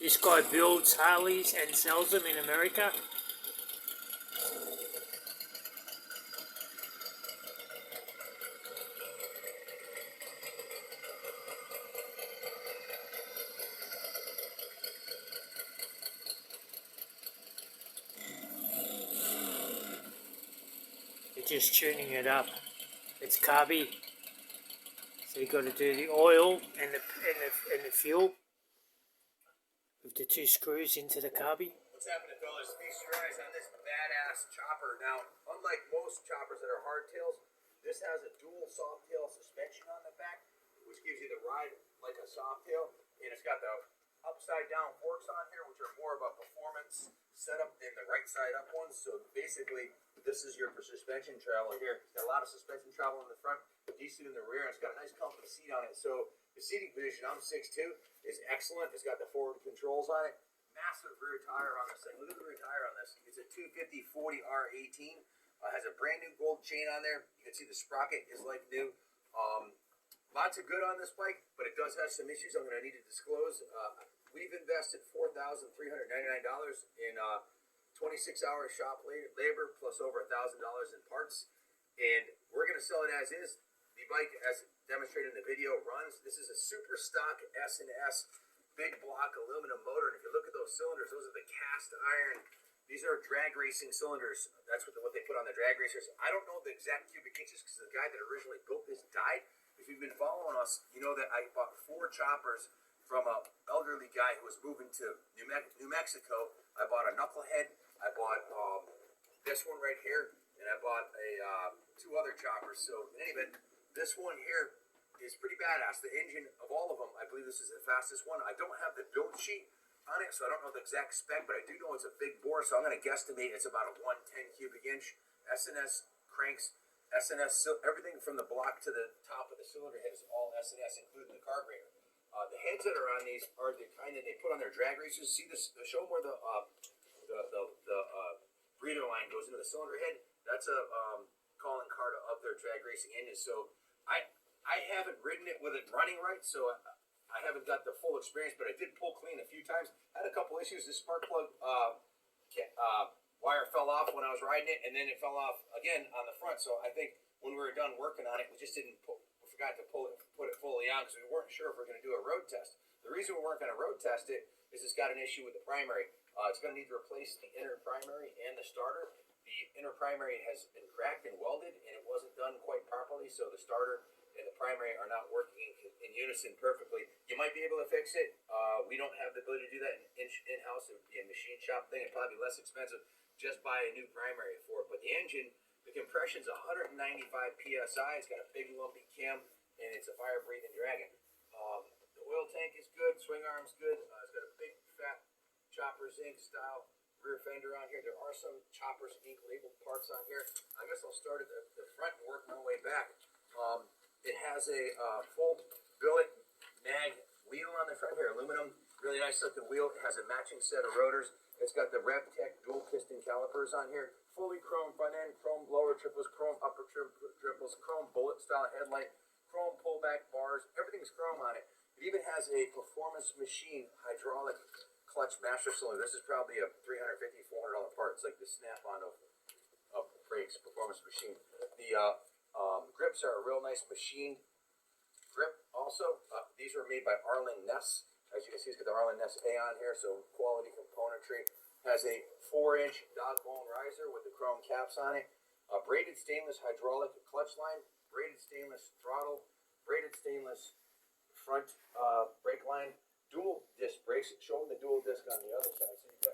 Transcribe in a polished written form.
This guy builds Harleys and sells them in America. They're just tuning it up. It's carby. So you got to do the oil and the fuel with the two screws into the carby. What's happening, fellas? Feast your eyes on this badass chopper. Now, unlike most choppers that are hardtails, this has a dual softtail suspension on the back, which gives you the ride like a softtail, and it's got the upside down forks on here, which are more of a performance setup than the right side up ones. So basically, this is your suspension travel here. It's got a lot of suspension travel in the front, decent in the rear, and it's got a nice comfy seat on it. So the seating position, I'm 6'2", is excellent. It's got the forward controls on it. Massive rear tire on this thing. Look at the rear tire on this. It's a 250/40 R18. Has a brand new gold chain on there. You can see the sprocket is like new. Lots of good on this bike, but it does have some issues I'm going to need to disclose. We've invested $4,399 in 26-hour shop labor plus over $1,000 in parts, and we're going to sell it as is. The bike, as demonstrated in the video, runs. This is a super stock S&S big block aluminum motor, and if you look at those cylinders, those are the cast iron. These are drag racing cylinders. That's what they put on the drag racers. I don't know the exact cubic inches because the guy that originally built this died. If you've been following us, you know that I bought 4 choppers from an elderly guy who was moving to New Mexico. I bought a knucklehead. I bought this one right here, and I bought a 2 other choppers. So in any event, this one here is pretty badass. The engine of all of them, I believe this is the fastest one. I don't have the build sheet on it, so I don't know the exact spec, but I do know it's a big bore, so I'm going to guesstimate it's about a 110 cubic inch. S&S cranks, S&S, everything from the block to the top of the cylinder head is all S&S, including the carburetor. The heads that are on these are the kind that they put on their drag racers. See this? Show them where the breather line goes into the cylinder head. That's a calling card of their drag racing engine. So I haven't ridden it with it running right, so I haven't got the full experience, but I did pull clean a few times. Had a couple issues. The spark plug wire fell off when I was riding it, and then it fell off again on the front. So I think when we were done working on it, we just we forgot to put it fully on because we weren't sure if we were going to do a road test. The reason we weren't going to road test it is it's got an issue with the primary. It's going to need to replace the inner primary and the starter. The inner primary has been cracked and welded, and it wasn't done quite properly, so the starter and the primary are not working in unison perfectly. You might be able to fix it. We don't have the ability to do that in-house. It would be a machine shop thing. It'd probably be less expensive. Just buy a new primary for it. But the engine, the compression's 195 PSI. It's got a big lumpy cam, and it's a fire-breathing Dragon. The oil tank is good. Swing arm's good. It's got a big, fat Chopper Zinc style rear fender on here. There are some Choppers Inc. labeled parts on here. I guess I'll start at the front and work my way back. It has a full billet mag wheel on the front here, aluminum, really nice looking wheel. It has a matching set of rotors. It's got the RevTech dual piston calipers on here, fully chrome front end, chrome blower triples, chrome upper triples, chrome bullet style headlight, chrome pullback bars. Everything's chrome on it. It even has a Performance Machine hydraulic clutch master cylinder. This is probably a $350, $400 part. It's like the snap-on of brakes, Performance Machine. The grips are a real nice machined grip also. These were made by Arlen Ness. As you can see, it's got the Arlen Ness A on here, so quality componentry. Has a 4-inch dog bone riser with the chrome caps on it. Braided stainless hydraulic clutch line, braided stainless throttle, braided stainless front brake line, dual disc brakes. Show them the dual disc on the other side. So you've got